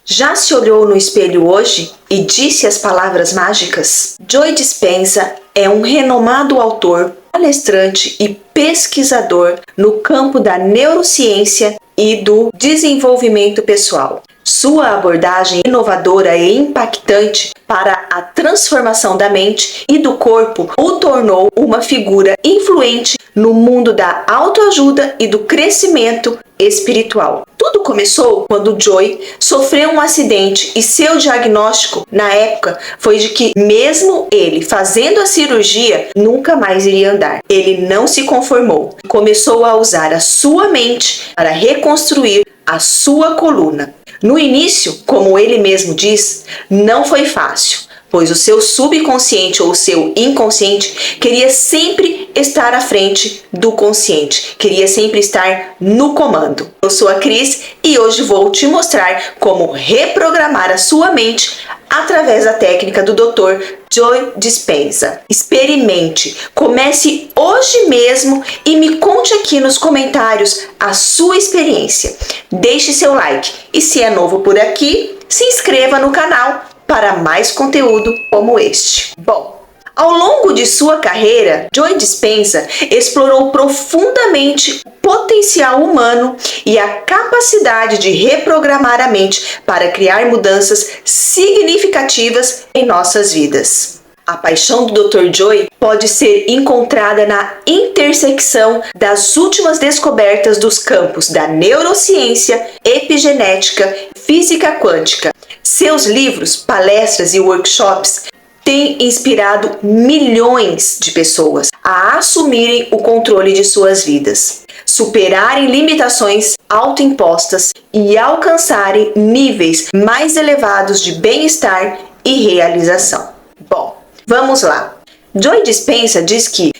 Já se olhou no espelho hoje e disse as palavras mágicas? Joe Dispenza é um renomado autor, palestrante e pesquisador no campo da neurociência e do desenvolvimento pessoal. Sua abordagem inovadora e impactante para a transformação da mente e do corpo o tornou uma figura influente no mundo da autoajuda e do crescimento espiritual. Tudo começou quando Joe sofreu um acidente e seu diagnóstico na época foi de que, mesmo ele fazendo a cirurgia, nunca mais iria andar. Ele não se conformou. Começou a usar a sua mente para reconstruir a sua coluna. No início, como ele mesmo diz, não foi fácil, pois o seu subconsciente ou o seu inconsciente queria sempre estar à frente do consciente, queria sempre estar no comando. Eu sou a Cris e hoje vou te mostrar como reprogramar a sua mente através da técnica do Dr. Joe Dispenza. Experimente, comece hoje mesmo e me conte aqui nos comentários a sua experiência. Deixe seu like e, se é novo por aqui, se inscreva no canal para mais conteúdo como este. Bom, ao longo de sua carreira, Joe Dispenza explorou profundamente o potencial humano e a capacidade de reprogramar a mente para criar mudanças significativas em nossas vidas. A paixão do Dr. Joe pode ser encontrada na intersecção das últimas descobertas dos campos da neurociência, epigenética e física quântica. Seus livros, palestras e workshops têm inspirado milhões de pessoas a assumirem o controle de suas vidas, superarem limitações autoimpostas e alcançarem níveis mais elevados de bem-estar e realização. Bom, vamos lá. Joe Dispenza diz que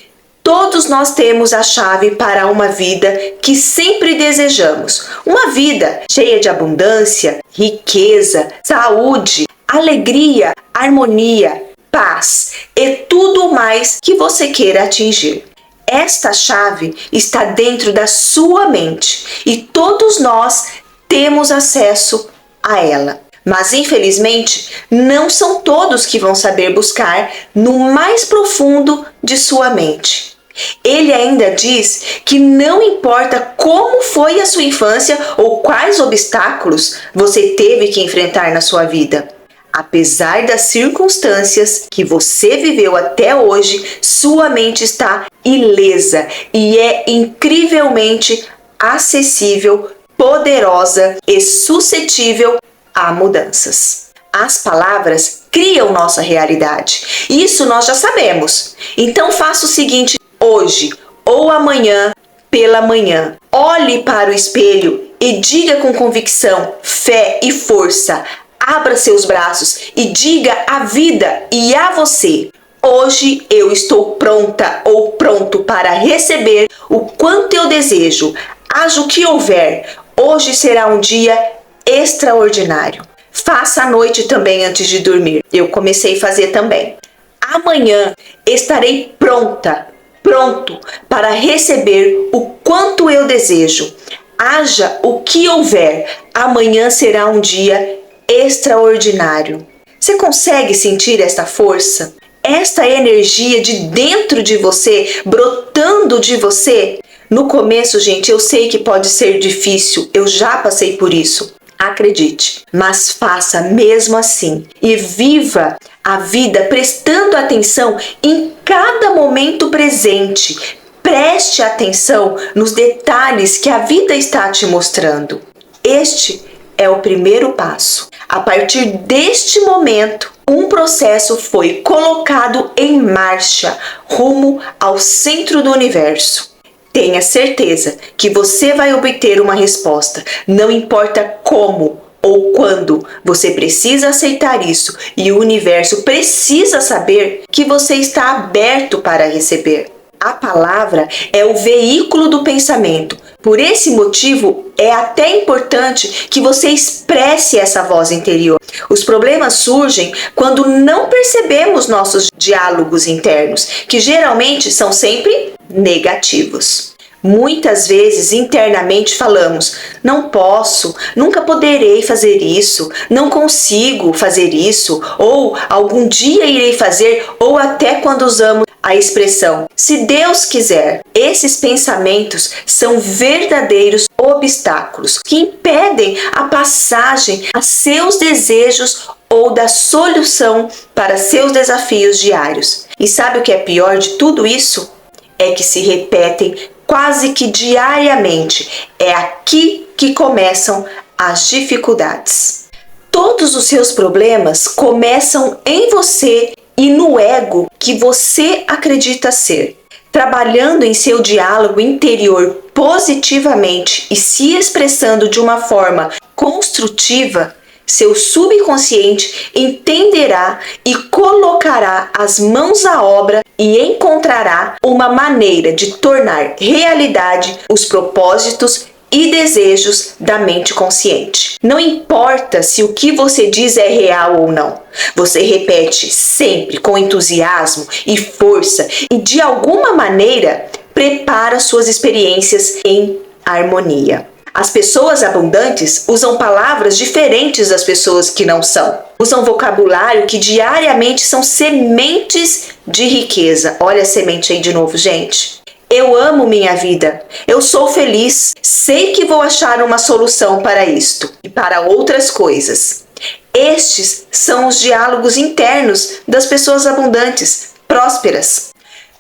todos nós temos a chave para uma vida que sempre desejamos. Uma vida cheia de abundância, riqueza, saúde, alegria, harmonia, paz e tudo mais que você queira atingir. Esta chave está dentro da sua mente e todos nós temos acesso a ela. Mas, infelizmente, não são todos que vão saber buscar no mais profundo de sua mente. Ele ainda diz que não importa como foi a sua infância ou quais obstáculos você teve que enfrentar na sua vida. Apesar das circunstâncias que você viveu até hoje, sua mente está ilesa e é incrivelmente acessível, poderosa e suscetível a mudanças. As palavras criam nossa realidade. Isso nós já sabemos. Então faça o seguinte hoje ou amanhã pela manhã. Olhe para o espelho e diga com convicção, fé e força. Abra seus braços e diga à vida e a você: hoje eu estou pronta ou pronto para receber o quanto eu desejo. Haja o que houver. Hoje será um dia extraordinário. Faça à noite também antes de dormir. Eu comecei a fazer também. Amanhã estarei pronto para receber o quanto eu desejo. Haja o que houver. Amanhã será um dia extraordinário. Você consegue sentir esta força? Esta energia de dentro de você, brotando de você? No começo, gente, eu sei que pode ser difícil. Eu já passei por isso. Acredite, mas faça mesmo assim e viva a vida prestando atenção em cada momento presente. Preste atenção nos detalhes que a vida está te mostrando. Este é o primeiro passo. A partir deste momento, um processo foi colocado em marcha rumo ao centro do universo. Tenha certeza que você vai obter uma resposta, não importa como ou quando. Você precisa aceitar isso e o universo precisa saber que você está aberto para receber. A palavra é o veículo do pensamento. Por esse motivo, é até importante que você expresse essa voz interior. Os problemas surgem quando não percebemos nossos diálogos internos, que geralmente são sempre negativos. Muitas vezes, internamente falamos: não posso, nunca poderei fazer isso, não consigo fazer isso, ou algum dia irei fazer, ou até quando usamos a expressão "se Deus quiser". Esses pensamentos são verdadeiros obstáculos que impedem a passagem a seus desejos ou da solução para seus desafios diários. E sabe o que é pior de tudo isso? É que se repetem quase que diariamente. É aqui que começam as dificuldades. Todos os seus problemas começam em você e no ego que você acredita ser. Trabalhando em seu diálogo interior positivamente e se expressando de uma forma construtiva, seu subconsciente entenderá e colocará as mãos à obra e encontrará uma maneira de tornar realidade os propósitos e desejos da mente consciente. Não importa se o que você diz é real ou não. Você repete sempre com entusiasmo e força e de alguma maneira prepara suas experiências em harmonia. As pessoas abundantes usam palavras diferentes das pessoas que não são. Usam vocabulário que diariamente são sementes de riqueza. Olha a semente aí de novo, gente. Eu amo minha vida. Eu sou feliz. Sei que vou achar uma solução para isto e para outras coisas. Estes são os diálogos internos das pessoas abundantes, prósperas.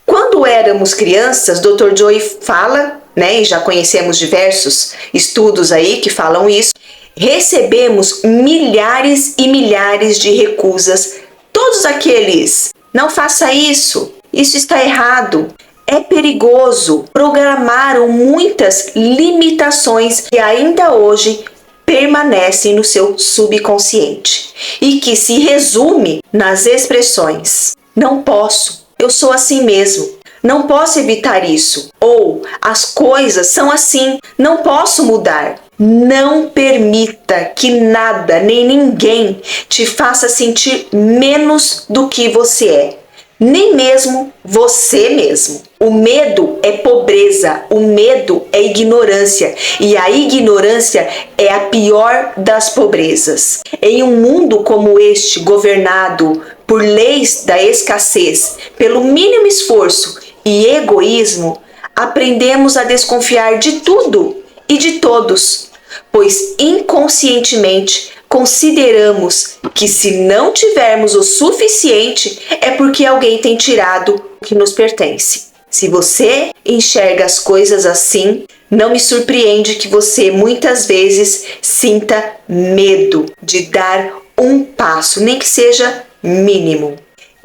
Quando éramos crianças, Dr. Joy fala, e já conhecemos diversos estudos aí que falam isso, recebemos milhares e milhares de recusas. Todos aqueles: não faça isso, isso está errado, é perigoso. Programaram muitas limitações que ainda hoje permanecem no seu subconsciente e que se resume nas expressões: não posso, eu sou assim mesmo, não posso evitar isso, ou as coisas são assim, não posso mudar. Não permita que nada nem ninguém te faça sentir menos do que você é, nem mesmo você mesmo. O medo é pobreza, o medo é ignorância, e a ignorância é a pior das pobrezas. Em um mundo como este, governado por leis da escassez, pelo mínimo esforço e egoísmo, aprendemos a desconfiar de tudo e de todos, pois inconscientemente consideramos que se não tivermos o suficiente é porque alguém tem tirado o que nos pertence. Se você enxerga as coisas assim, não me surpreende que você muitas vezes sinta medo de dar um passo, nem que seja mínimo.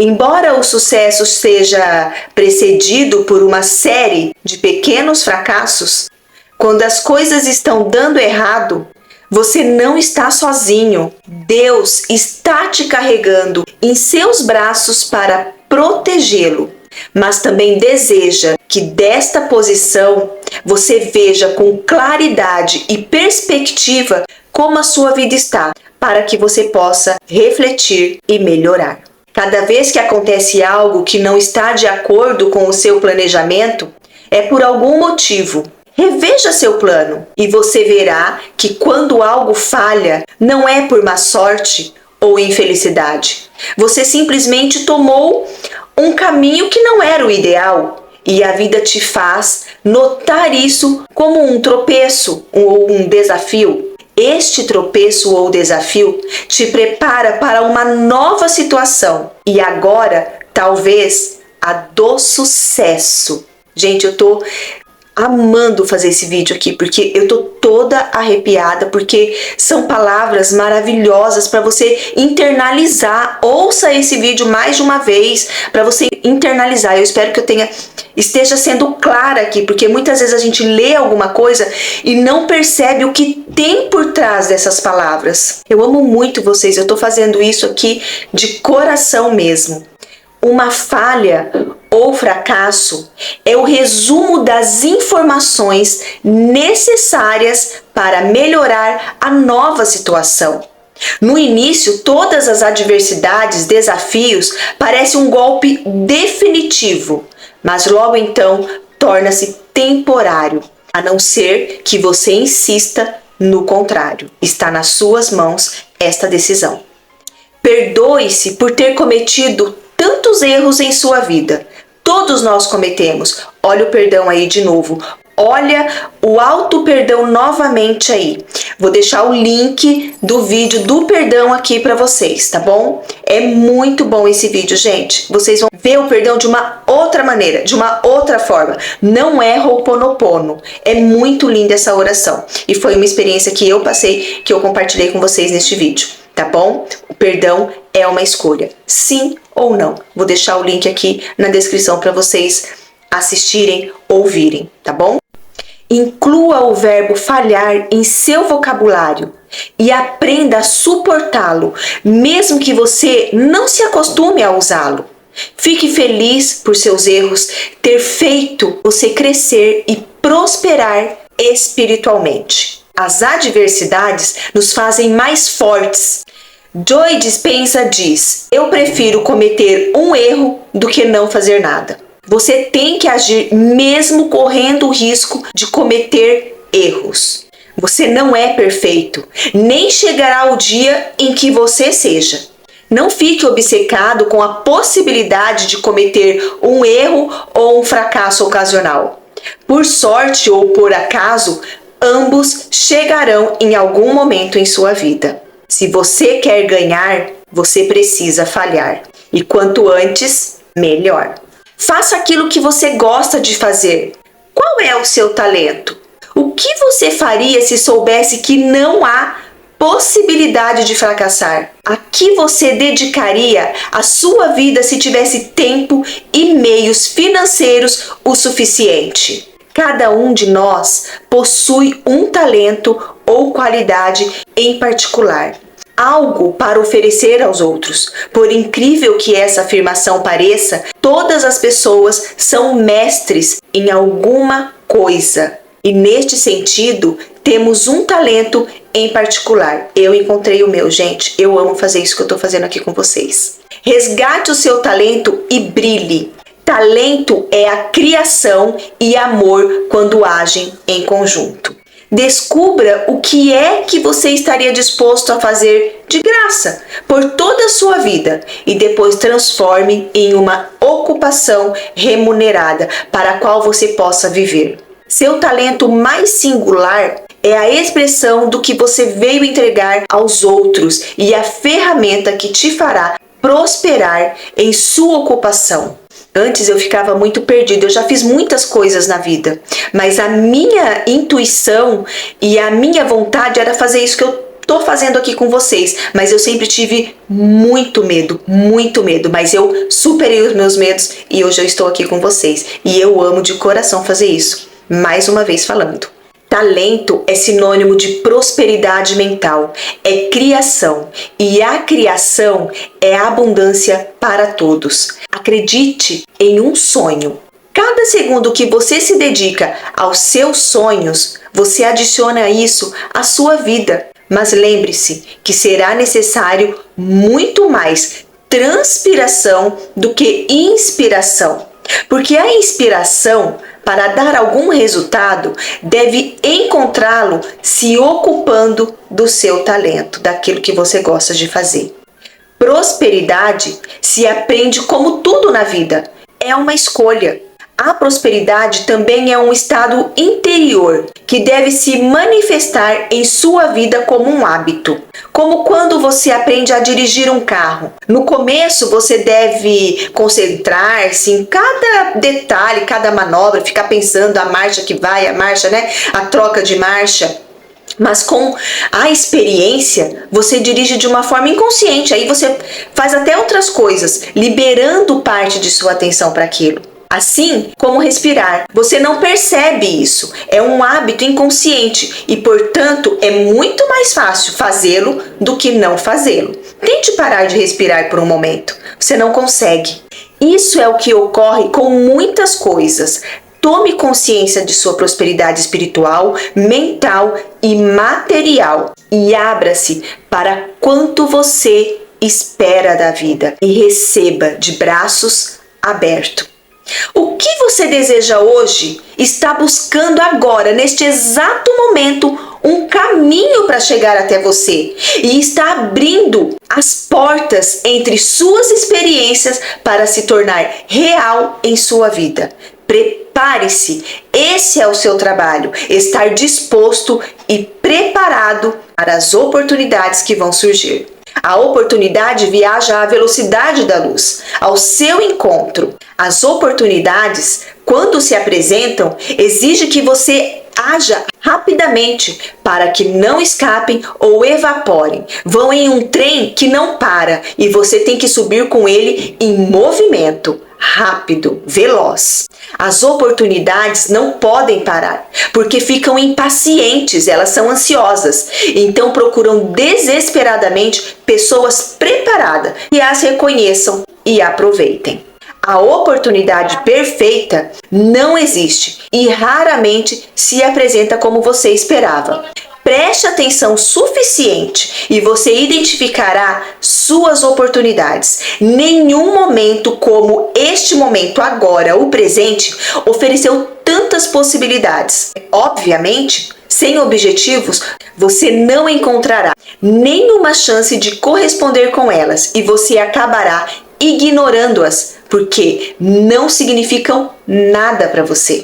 Embora o sucesso seja precedido por uma série de pequenos fracassos, quando as coisas estão dando errado, você não está sozinho. Deus está te carregando em seus braços para protegê-lo, mas também deseja que desta posição você veja com claridade e perspectiva como a sua vida está, para que você possa refletir e melhorar. Cada vez que acontece algo que não está de acordo com o seu planejamento, é por algum motivo. Reveja seu plano e você verá que quando algo falha, não é por má sorte ou infelicidade. Você simplesmente tomou um caminho que não era o ideal e a vida te faz notar isso como um tropeço ou um desafio. Este tropeço ou desafio te prepara para uma nova situação e agora, talvez, a do sucesso. Gente, eu tô amando fazer esse vídeo aqui, porque eu tô toda arrepiada, porque são palavras maravilhosas para você internalizar. Ouça esse vídeo mais de uma vez para você internalizar. Eu espero que eu esteja sendo clara aqui, porque muitas vezes a gente lê alguma coisa e não percebe o que tem por trás dessas palavras. Eu amo muito vocês, eu tô fazendo isso aqui de coração mesmo. Uma falha ou fracasso é o resumo das informações necessárias para melhorar a nova situação. No início, todas as adversidades, desafios, parecem um golpe definitivo, mas logo então torna-se temporário, a não ser que você insista no contrário. Está nas suas mãos esta decisão. Perdoe-se por ter cometido tantos erros em sua vida. Todos nós cometemos. Olha o perdão aí de novo. Olha o auto-perdão novamente aí. Vou deixar o link do vídeo do perdão aqui para vocês, tá bom? É muito bom esse vídeo, gente. Vocês vão ver o perdão de uma outra maneira, de uma outra forma. Não é Ho'oponopono. É muito linda essa oração. E foi uma experiência que eu passei, que eu compartilhei com vocês neste vídeo, tá bom? O perdão é uma escolha. Sim ou não. Vou deixar o link aqui na descrição para vocês assistirem, ouvirem, tá bom? Inclua o verbo falhar em seu vocabulário e aprenda a suportá-lo, mesmo que você não se acostume a usá-lo. Fique feliz por seus erros ter feito você crescer e prosperar espiritualmente. As adversidades nos fazem mais fortes. Joy Dispenza diz: eu prefiro cometer um erro do que não fazer nada. Você tem que agir mesmo correndo o risco de cometer erros. Você não é perfeito, nem chegará o dia em que você seja. Não fique obcecado com a possibilidade de cometer um erro ou um fracasso ocasional. Por sorte ou por acaso, ambos chegarão em algum momento em sua vida. Se você quer ganhar, você precisa falhar. E quanto antes, melhor. Faça aquilo que você gosta de fazer. Qual é o seu talento? O que você faria se soubesse que não há possibilidade de fracassar? A que você dedicaria a sua vida se tivesse tempo e meios financeiros o suficiente? Cada um de nós possui um talento ou qualidade em particular. Algo para oferecer aos outros. Por incrível que essa afirmação pareça, todas as pessoas são mestres em alguma coisa. E neste sentido, temos um talento em particular. Eu encontrei o meu, gente. Eu amo fazer isso que eu estou fazendo aqui com vocês. Resgate o seu talento e brilhe. Talento é a criação e amor quando agem em conjunto. Descubra o que é que você estaria disposto a fazer de graça por toda a sua vida e depois transforme em uma ocupação remunerada para a qual você possa viver. Seu talento mais singular é a expressão do que você veio entregar aos outros e a ferramenta que te fará prosperar em sua ocupação. Antes eu ficava muito perdida, eu já fiz muitas coisas na vida, mas a minha intuição e a minha vontade era fazer isso que eu tô fazendo aqui com vocês, mas eu sempre tive muito medo, mas eu superei os meus medos e hoje eu estou aqui com vocês e eu amo de coração fazer isso. Mais uma vez falando. Talento é sinônimo de prosperidade mental, é criação, e a criação é abundância para todos. Acredite em um sonho. Cada segundo que você se dedica aos seus sonhos, você adiciona isso à sua vida. Mas lembre-se que será necessário muito mais transpiração do que inspiração. Porque a inspiração, para dar algum resultado, deve encontrá-lo se ocupando do seu talento, daquilo que você gosta de fazer. Prosperidade se aprende como tudo na vida, é uma escolha. A prosperidade também é um estado interior que deve se manifestar em sua vida como um hábito. Como quando você aprende a dirigir um carro. No começo você deve concentrar-se em cada detalhe, cada manobra, ficar pensando a marcha que vai, a marcha, né? A troca de marcha. Mas com a experiência, você dirige de uma forma inconsciente. Aí você faz até outras coisas, liberando parte de sua atenção para aquilo. Assim como respirar, você não percebe isso, é um hábito inconsciente e, portanto, é muito mais fácil fazê-lo do que não fazê-lo. Tente parar de respirar por um momento, você não consegue. Isso é o que ocorre com muitas coisas. Tome consciência de sua prosperidade espiritual, mental e material e abra-se para quanto você espera da vida e receba de braços abertos. O que você deseja hoje está buscando agora, neste exato momento, um caminho para chegar até você e está abrindo as portas entre suas experiências para se tornar real em sua vida. Prepare-se, esse é o seu trabalho, estar disposto e preparado para as oportunidades que vão surgir. A oportunidade viaja à velocidade da luz, ao seu encontro. As oportunidades, quando se apresentam, exigem que você haja rapidamente para que não escapem ou evaporem. Vão em um trem que não para e você tem que subir com ele em movimento. Rápido, veloz. As oportunidades não podem parar, porque ficam impacientes, elas são ansiosas. Então procuram desesperadamente pessoas preparadas que as reconheçam e aproveitem. A oportunidade perfeita não existe e raramente se apresenta como você esperava. Preste atenção suficiente e você identificará suas oportunidades. Nenhum momento como este momento agora, o presente, ofereceu tantas possibilidades. Obviamente, sem objetivos, você não encontrará nenhuma chance de corresponder com elas e você acabará ignorando-as, porque não significam nada para você.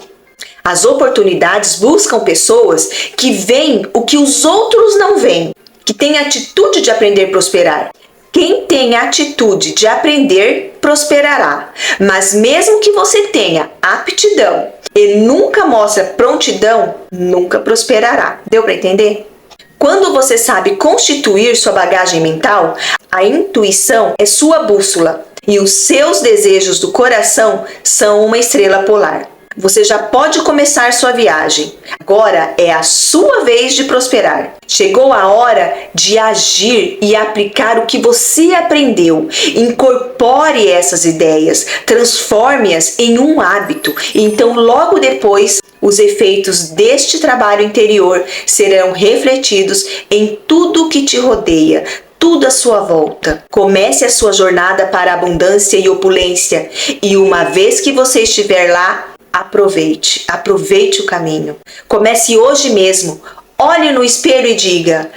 As oportunidades buscam pessoas que veem o que os outros não veem, que têm atitude de aprender e prosperar. Quem tem atitude de aprender, prosperará. Mas mesmo que você tenha aptidão e nunca mostra prontidão, nunca prosperará. Deu para entender? Quando você sabe constituir sua bagagem mental, a intuição é sua bússola e os seus desejos do coração são uma estrela polar. Você já pode começar sua viagem. Agora é a sua vez de prosperar. Chegou a hora de agir e aplicar o que você aprendeu. Incorpore essas ideias, transforme-as em um hábito. E então, logo depois, os efeitos deste trabalho interior serão refletidos em tudo que te rodeia, tudo à sua volta. Comece a sua jornada para a abundância e opulência. E uma vez que você estiver lá, aproveite o caminho. Comece hoje mesmo. Olhe no espelho e diga: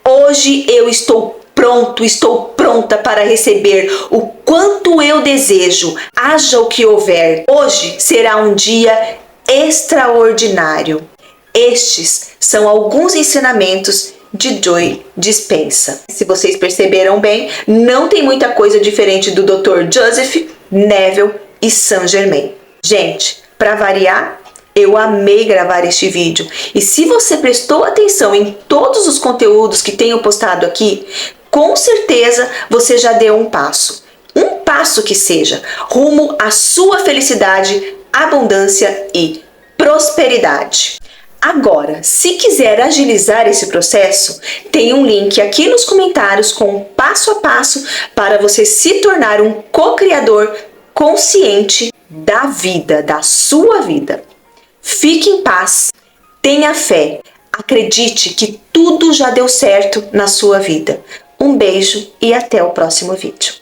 hoje eu estou pronto, estou pronta para receber o quanto eu desejo, haja o que houver. Hoje será um dia extraordinário. Estes são alguns ensinamentos de Joy Dispenza. Se vocês perceberam bem, não tem muita coisa diferente do Dr. Joseph, Neville e Saint Germain. Gente, para variar, eu amei gravar este vídeo. E se você prestou atenção em todos os conteúdos que tenho postado aqui, com certeza você já deu um passo que seja, rumo à sua felicidade, abundância e prosperidade. Agora, se quiser agilizar esse processo, tem um link aqui nos comentários com um passo a passo para você se tornar um co-criador consciente da vida, da sua vida. Fique em paz, tenha fé, acredite que tudo já deu certo na sua vida. Um beijo e até o próximo vídeo.